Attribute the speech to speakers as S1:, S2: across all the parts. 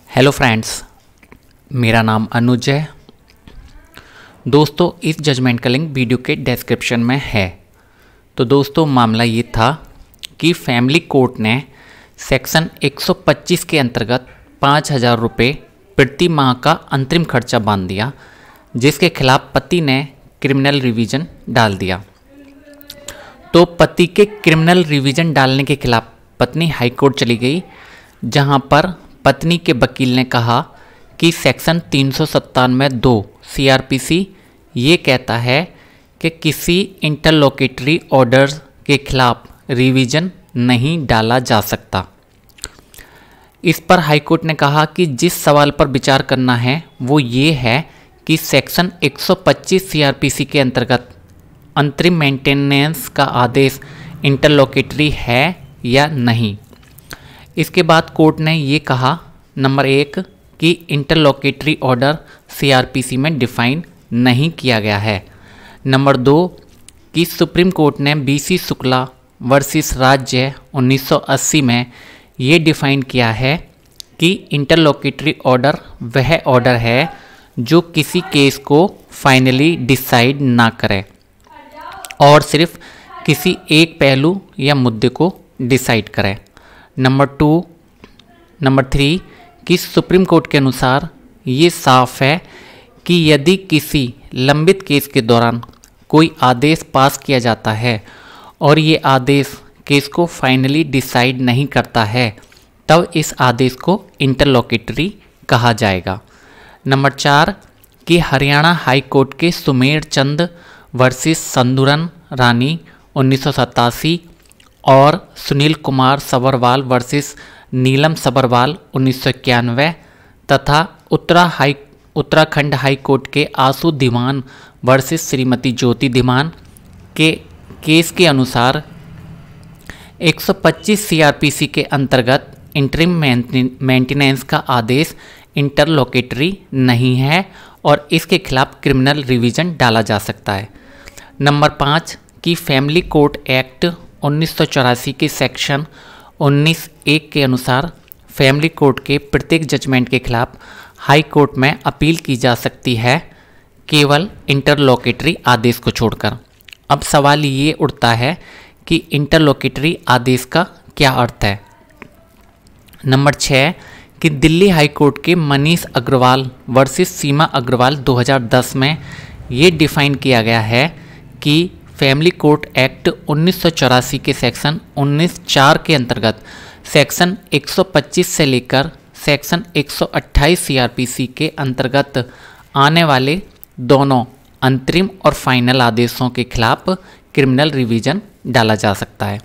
S1: Hello friends, मेरा नाम अनुज है। दोस्तों, इस जजमेंट का लिंक वीडियो के डिस्क्रिप्शन में है। तो दोस्तों, मामला ये था कि फैमिली कोर्ट ने सेक्शन 125 के अंतर्गत 5,000 रुपये प्रति माह का अंतरिम खर्चा बांध दिया, जिसके खिलाफ पति ने क्रिमिनल रिवीजन डाल दिया। तो पति के क्रिमिनल रिवीजन डालने के खिलाफ पत्नी हाईकोर्ट चली गई, जहां पर पत्नी के वकील ने कहा कि सेक्शन 397(2) CRPC ये कहता है कि किसी इंटरलोकेटरी ऑर्डर के खिलाफ रिवीजन नहीं डाला जा सकता। इस पर हाईकोर्ट ने कहा कि जिस सवाल पर विचार करना है वो ये है कि सेक्शन 125 CRPC के अंतर्गत अंतरिम मेंटेनेंस का आदेश इंटरलोकेटरी है या नहीं। इसके बाद कोर्ट ने ये कहा, नंबर 1 कि इंटरलोकेटरी ऑर्डर CRPC में डिफाइन नहीं किया गया है। नंबर 2 कि सुप्रीम कोर्ट ने BC शुक्ला वर्सेस राज्य 1980 में ये डिफाइन किया है कि इंटरलोकेटरी ऑर्डर वह ऑर्डर है जो किसी केस को फाइनली डिसाइड ना करे और सिर्फ किसी एक पहलू या मुद्दे को डिसाइड करे। नंबर 3 कि सुप्रीम कोर्ट के अनुसार ये साफ है कि यदि किसी लंबित केस के दौरान कोई आदेश पास किया जाता है और ये आदेश केस को फाइनली डिसाइड नहीं करता है, तब इस आदेश को इंटरलोकेटरी कहा जाएगा। नंबर 4 कि हरियाणा हाई कोर्ट के सुमेर चंद वर्सेस संदूरन रानी 1987 और सुनील कुमार सबरवाल वर्सेस नीलम सबरवाल 1991 तथा उत्तराखंड हाई कोर्ट के आशु धीमान वर्सेस श्रीमती ज्योति धीमान के केस के अनुसार 125 CRPC के अंतर्गत इंटरिम मेंटेनेंस का आदेश इंटरलोकेटरी नहीं है और इसके खिलाफ क्रिमिनल रिवीजन डाला जा सकता है। नंबर 5 कि फैमिली कोर्ट एक्ट 1984 के सेक्शन 19(1) के अनुसार फैमिली कोर्ट के प्रत्येक जजमेंट के खिलाफ हाई कोर्ट में अपील की जा सकती है, केवल इंटरलोकेटरी आदेश को छोड़कर। अब सवाल ये उठता है कि इंटरलोकेटरी आदेश का क्या अर्थ है। नंबर 6 कि दिल्ली हाई कोर्ट के मनीष अग्रवाल वर्सेस सीमा अग्रवाल 2010 में ये डिफाइन किया गया है कि फैमिली कोर्ट एक्ट 1984 के सेक्शन 19(4) के अंतर्गत सेक्शन 125 से लेकर सेक्शन 128 CRPC के अंतर्गत आने वाले दोनों अंतरिम और फाइनल आदेशों के खिलाफ क्रिमिनल रिवीजन डाला जा सकता है।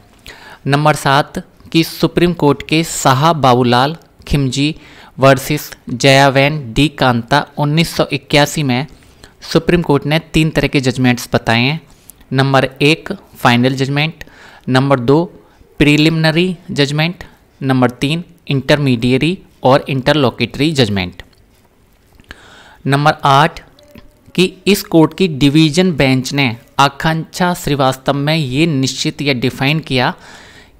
S1: नंबर 7 कि सुप्रीम कोर्ट के शाह बाबूलाल खिमजी वर्सेस जयावेन डी कांता 1981 में सुप्रीम कोर्ट ने 3 तरह के जजमेंट्स बताए हैं। Number 1 final judgment, number 2 preliminary judgment, number 3 intermediary और इंटरलोकेटरी जजमेंट। नंबर 8 कि इस कोर्ट की डिवीजन बेंच ने आकांक्षा श्रीवास्तव में ये निश्चित या डिफाइन किया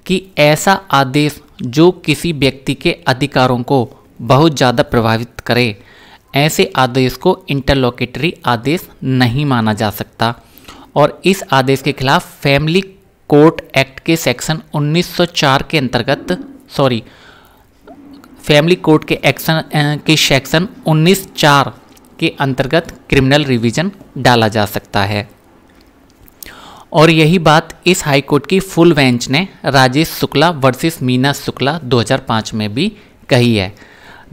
S1: कि ऐसा आदेश जो किसी व्यक्ति के अधिकारों को बहुत ज़्यादा प्रभावित करे, ऐसे आदेश को इंटरलोकेटरी आदेश नहीं माना जा सकता और इस आदेश के खिलाफ फैमिली कोर्ट एक्ट के सेक्शन 1904 के अंतर्गत फैमिली कोर्ट के सेक्शन 19(4) के अंतर्गत क्रिमिनल रिवीजन डाला जा सकता है। और यही बात इस हाई कोर्ट की फुल बेंच ने राजेश शुक्ला वर्सेस मीना शुक्ला 2005 में भी कही है।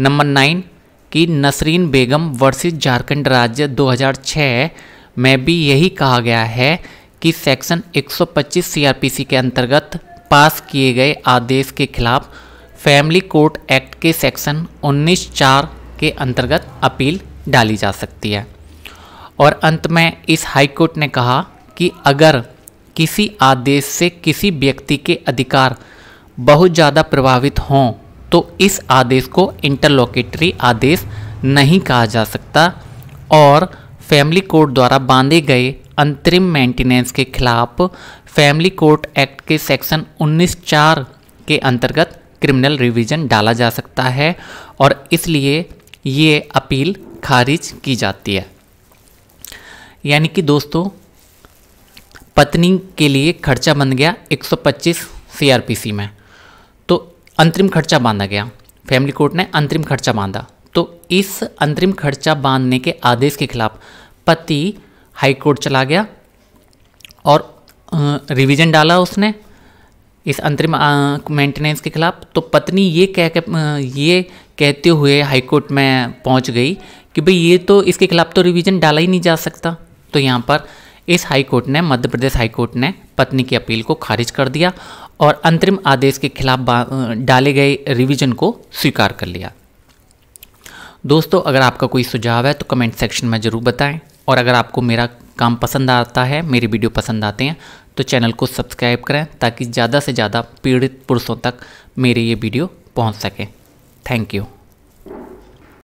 S1: नंबर 9 कि नसरीन बेगम वर्सेस झारखंड राज्य 2006 में भी यही कहा गया है कि सेक्शन 125 CRPC के अंतर्गत पास किए गए आदेश के खिलाफ फैमिली कोर्ट एक्ट के सेक्शन 19(4) के अंतर्गत अपील डाली जा सकती है। और अंत में इस हाई कोर्ट ने कहा कि अगर किसी आदेश से किसी व्यक्ति के अधिकार बहुत ज़्यादा प्रभावित हों तो इस आदेश को इंटरलोकेटरी आदेश नहीं कहा जा सकता और फैमिली कोर्ट द्वारा बांधे गए अंतरिम मेंटेनेंस के खिलाफ फैमिली कोर्ट एक्ट के सेक्शन 19(4) के अंतर्गत क्रिमिनल रिवीजन डाला जा सकता है और इसलिए ये अपील खारिज की जाती है। यानी कि दोस्तों पत्नी के लिए खर्चा बन गया 125 सीआरपीसी में, तो अंतरिम खर्चा बांधा गया, फैमिली कोर्ट ने अंतरिम खर्चा बांधा। तो इस अंतरिम खर्चा बांधने के आदेश के खिलाफ पति हाई कोर्ट चला गया और रिवीजन डाला उसने इस अंतरिम मेंटेनेंस के खिलाफ। तो पत्नी ये कहते हुए हाई कोर्ट में पहुंच गई कि भाई ये तो इसके खिलाफ तो रिवीजन डाला ही नहीं जा सकता। तो यहाँ पर इस हाई कोर्ट ने, मध्य प्रदेश हाई कोर्ट ने पत्नी की अपील को खारिज कर दिया और अंतरिम आदेश के खिलाफ डाले गए रिवीजन को स्वीकार कर लिया। दोस्तों अगर आपका कोई सुझाव है तो कमेंट सेक्शन में ज़रूर बताएं, और अगर आपको मेरा काम पसंद आता है, मेरे वीडियो पसंद आते हैं तो चैनल को सब्सक्राइब करें ताकि ज़्यादा से ज़्यादा पीड़ित पुरुषों तक मेरे ये वीडियो पहुंच सके। Thank you.